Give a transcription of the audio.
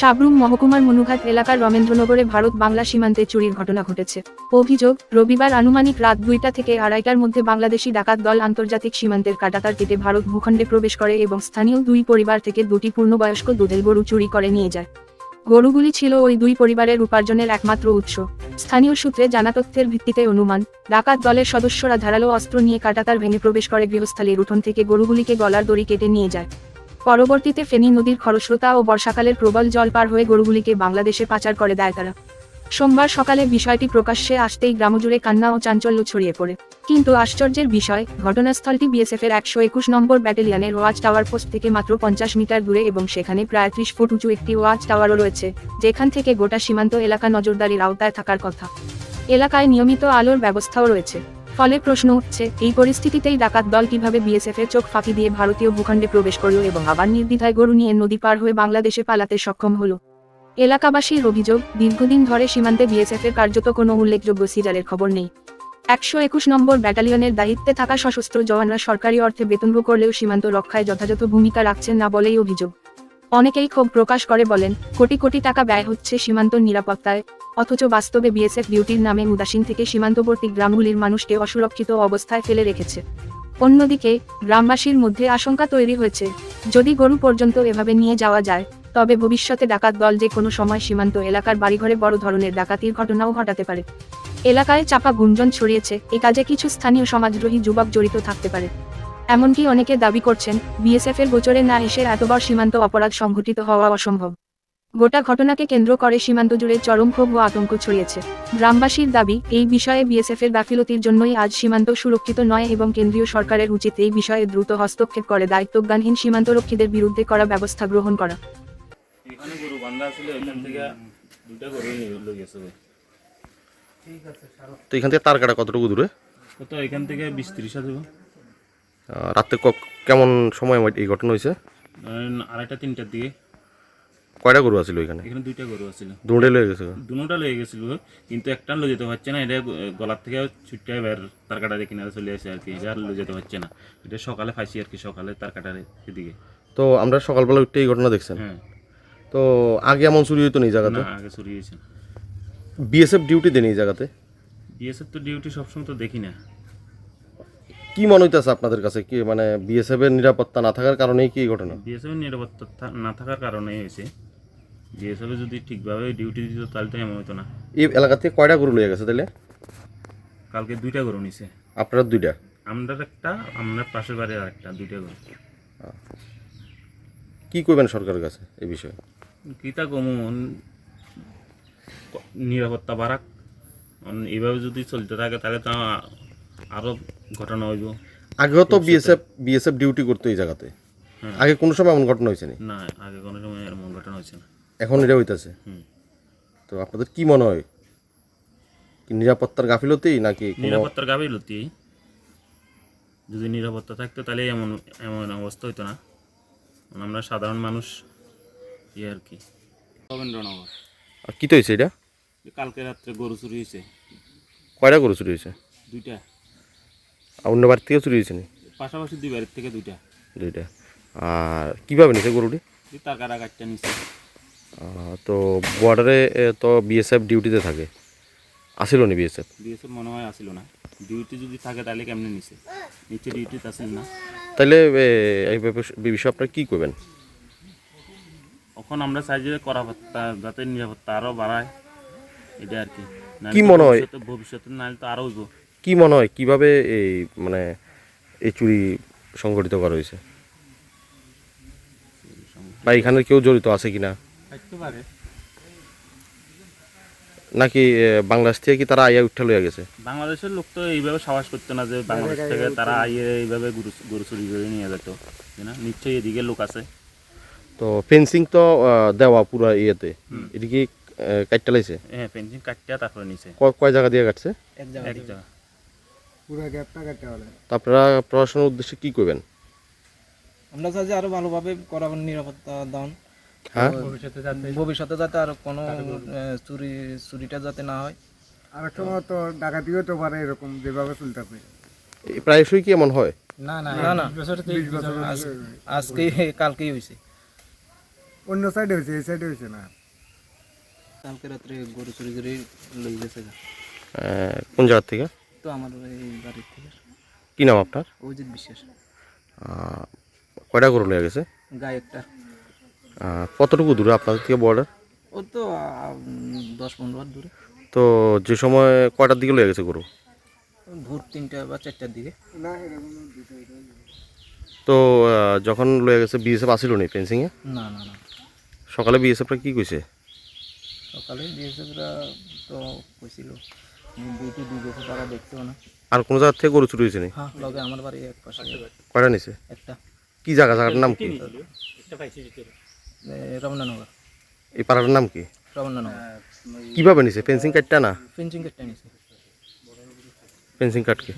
সাবরুম মহকুমার মনুঘাট এলাকার রমেন্দ্রনগরে ভারত বাংলা সীমান্তে চুরির ঘটনা ঘটেছে। অভিযোগ, রবিবার আনুমানিক রাত 2টা থেকে 2:30টার মধ্যে বাংলাদেশি ডাকাত দল আন্তর্জাতিক সীমান্তের কাঁটাতার কেটে ভারত ভূখণ্ডে প্রবেশ করে এবং স্থানীয় দুই পরিবার থেকে দুটি পূর্ণবয়স্ক দুধেল গরু চুরি করে নিয়ে যায়। গরুগুলি ছিল ওই দুই পরিবারের উপার্জনের একমাত্র উৎস। স্থানীয় সূত্রে জানা তথ্যের ভিত্তিতে অনুমান, ডাকাত দলের সদস্যরা ধারালো অস্ত্র নিয়ে কাঁটাতার ভেঙে প্রবেশ করে গৃহস্থালীর উঠোন থেকে গরুগুলিকে গলার দড়ি কেটে নিয়ে যায়। পরবর্তীতে ফেনী নদীর খরস্রোতা ও বর্ষাকালের প্রবল জল পার হয়ে গরুগুলিকে বাংলাদেশে পাচার করে দেয় তারা। সোমবার সকালে বিষয়টি প্রকাশ্যে আসতেই গ্রামজুড়ে কান্না ও চাঞ্চল্য ছড়িয়ে পড়ে। কিন্তু আশ্চর্যের বিষয়, ঘটনাস্থলটি বিএসএফের 121 নম্বর ব্যাটালিয়নের ওয়াচ টাওয়ার পোস্ট থেকে মাত্র 50 মিটার দূরে এবং সেখানে প্রায় 30 ফুট উঁচু একটি ওয়াচ টাওয়ারও রয়েছে, যেখান থেকে গোটা সীমান্ত এলাকা নজরদারির আওতায় থাকার কথা। এলাকায় নিয়মিত আলোর ব্যবস্থাও রয়েছে। ফলে প্রশ্ন উঠছে, এই পরিস্থিতিতেই ডাকাত দল কিভাবে বিএসএফের চোখ ফাঁকি দিয়ে ভারতীয় ভূখণ্ডে প্রবেশ করল এবং আবার নির্দ্বিধায় গরু নিয়ে নদী পার হয়ে বাংলাদেশে পালাতে সক্ষম হলো। এলাকাবাসীর অভিযোগ, দীর্ঘদিন ধরে সীমান্তে বিএসএফের কার্যত কোনো উল্লেখযোগ্য সিজারের খবর নেই। 121 নম্বর ব্যাটালিয়নের দায়িত্বে থাকা সশস্ত্র জওয়ানরা সরকারি অর্থে বেতনভোগ করলেও সীমান্ত রক্ষায় যথাযথ ভূমিকা রাখছেন না বলেই অভিযোগ। অনেকেই ক্ষোভ প্রকাশ করে বলেন, কোটি কোটি টাকা ব্যয় হচ্ছে সীমান্ত নিরাপত্তায়, অথচ বাস্তবে বিএসএফ ডিউটির নামে উদাসীন থেকে সীমান্তবর্তী গ্রামগুলির মানুষকে অসুরক্ষিত অবস্থায় ফেলে রেখেছে। অন্যদিকে গ্রামবাসীর মধ্যে আশঙ্কা তৈরি হয়েছে, যদি গরু পর্যন্ত এভাবে নিয়ে যাওয়া যায়, তবে ভবিষ্যতে ডাকাত দল যে কোনো সময় সীমান্ত এলাকার বাড়িঘরে বড় ধরনের ডাকাতির ঘটনাও ঘটাতে পারে। এলাকায় চাপা গুঞ্জন ছড়িয়েছে, এ কাজে কিছু স্থানীয় সমাজদ্রোহী যুবক জড়িত থাকতে পারে। এমনকি অনেকে দাবি করছেন, বিএসএফের গোচরে না এসে এতবার সীমান্ত অপরাধ সংঘটিত হওয়া অসম্ভব। গোটা ঘটনাকে কেন্দ্র করে সীমান্ত জুড়ে চরম ক্ষোভ ও আতঙ্ক ছড়িয়েছে। গ্রামবাসীর দাবি, এই বিষয়ে বিএসএফের গাফিলতির জন্যই আজ সীমান্ত সুরক্ষিত নয় এবং কেন্দ্রীয় সরকারের উচিত এই বিষয়ে দ্রুত হস্তক্ষেপ করে দায়িত্বজ্ঞানহীন সীমান্তরক্ষীদের বিরুদ্ধে করা ব্যবস্থা গ্রহণ করা। এখানে গরু বান্ধা ছিল, এখান থেকে দুইটা গরু লই গেছে। তো এখান থেকে তার কাটা কতটুকু দূরে? কত এখান থেকে 20-30 হাজার। রাতে কেমন সময় এই ঘটনা হয়েছে? 2:30-3টার দিকে। কয়টা গরু আছিল এখানে? এখানে দুইটা গরু আছিল। দুটোই লয়ে গেছে? দুটোটা লয়ে গেছিল, কিন্তু একটা লয়ে যেতে পারছে না। এটা গলার থেকে ছুটে এবার তার কাটারে কিনারে চলে আসে আর কি, এটা আর লয়ে যেতে পারছে না। এটা সকালে পাইছি আর কি, সকালে তার কাটারে এদিকে। তো আমরা সকালবেলা উঠে এই ঘটনা দেখছেন? হ্যাঁ। তো আগে এমন চুরি হইতো না এই জায়গাতে? না, আগে চুরি হয়েছে। বিএসএফ ডিউটি দেন এই জায়গাতে? বিএসএফ তো ডিউটি সবসময় তো দেখি না। কি মনে হইতেছে আপনাদের কাছে, কি মানে বিএসএফ এর নিরাপত্তা না থাকার কারণেই কি এই ঘটনা? বিএসএফ এর নিরাপত্তা না থাকার কারণেই হয়েছে। বিএসএফ যদি ঠিকভাবে ডিউটি দিত তাহলে তো এমন হতো না। এই এলাকা থেকে কয়টা গরু লয়ে গেছে তাহলে? কালকে দুইটা গরু নিছে। আপনারা দুইটা? আমরা একটা, আমরা পাশের বাড়ির আরেকটা, দুইটা গরু। কি করবেন সরকারের কাছে এই বিষয়ে? কিতা কমন নিরাপত্তা বাড়াক। এইভাবে যদি চলতে থাকে তাহলে তো আরো ঘটনা হইব। আগেও তো বিএসএফ ডিউটি করতো এই জায়গাতে। আগে কোনো সময় এমন ঘটনা হয়েছে না, আগে কোনো সময় এমন ঘটনা হয়েছে না। এখন এটা হইতাছে। তো আপনাদের কি মনে হয়, কি নিরাপত্তার গাফিলতি নাকি? নিরাপত্তার গাফিলতি। যদি নিরাপত্তা থাকতো তাহলে এমন এমন অবস্থা হইতো না। আমরা সাধারণ মানুষ আর কি। রবীন্দ্রনগর। আর কি তো হয়েছে এটা? কালকে রাত্রে গরু চুরি হয়েছে। কয়টা গরু চুরি হয়েছে? দুইটা। আর অন্য বাড়ির থেকে চুরি হয়েছে? পাশাপাশি দুই বাড়ির থেকে দুইটা। আর কীভাবে নিছে গরুটি? তার কাটা কাটটা নিছে। তো বর্ডারে তো বিএসএফ ডিউটিতে থাকে, আসিল নি বিএসএফ? বিএসএফ মনে হয় আসিল না। ডিউটি যদি থাকে তাহলে কেমনে নিছে? নিচে ডিউটিতে আসেন না। তাহলে এই বিষয়ে আপনারা কী করবেন? এখন আমরা চাই যে করাপত্তা যাতে নিরাপত্তা আরও বাড়ায়, এটা আর কি। কি মনে হয় ভবিষ্যতে নাহলে তো আরও হইব। কি মনে হয় কীভাবে এই মানে এই চুরি সংগঠিত করা হয়েছে, বা এখানে কেউ জড়িত আছে কিনা? থাকতে পারে। নাকি বাংলাদেশ থেকে কি তারা আইয়া উঠা লইয়া গেছে? বাংলাদেশের লোক তো এইভাবে সাহস করতো না যে বাংলাদেশ থেকে তারা আইয়ে এইভাবে গরু চুরি করে নিয়ে যেত না। নিশ্চয়ই এদিকে লোক আছে। তো ফেন্সিং তো দেওয়া পুরো ইয়েতে, এটি কি কাটতে লাইছে? হ্যাঁ, ফেন্সিং কাটটা তারপরে নিচে। কয় জায়গা দিয়ে কাটছে? এক জায়গা। পুরো গ্যাপটা কাটতে হবে। তো আপনারা প্রশাসনের উদ্দেশ্যে কি করবেন? আমরা চাই যে আরো ভালোভাবে করাবেন নিরাপত্তা দান। হ্যাঁ, ভবিষ্যতে যাতে আর কোনো চুরিটা যাতে না হয়। আর সময় তো ডাকাতিও তো পারে এরকম যেভাবে চলতে হবে। প্রায়শই কি এমন হয়? না না না, আজকে কালকেই হয়েছে। অন্য সাইডে হয়েছে, এই সাইডে হয়েছে না। কালকে রাত্রে গরু চুরি করে লই গেছে গা। কোন জায়গার থেকে? তো আমার এই বাড়ির থেকে কি নাম আপনার? অজিত বিশ্বাস। কয়টা গরু নিয়ে গেছে? গায়ে একটা, কতটুকু দূরে আপনাদের থেকে বর্ডার? ও তো 10-15 বার দূরে। তো যে সময় কয়টার দিকে লয়ে গেছে গরু? ভোর 3টা বা 4টার দিকে। তো যখন লয়ে গেছে বিএসএফ আসিল নি ফেন্সিংয়ে? না না না, সকালে বিএসএফরা কি কইছে? সকালে বিএসএফরা তো কইছিল ডিউটি দিয়ে গেছে, তারা দেখছেও না। আর কোন জায়গা থেকে গরু চুরি হয়েছে নি? হ্যাঁ, লগে আমার বাড়ি এক পাশে কয়টা নিছে? একটা, কি জায়গাটার নাম কি? রমনানগর। এই পাড়াটার নাম কি? রমনানগর কিভাবে নিছে? ফেন্সিং কাটটা না? ফেন্সিং কেটে নিছে। ফেন্সিং কাটকে?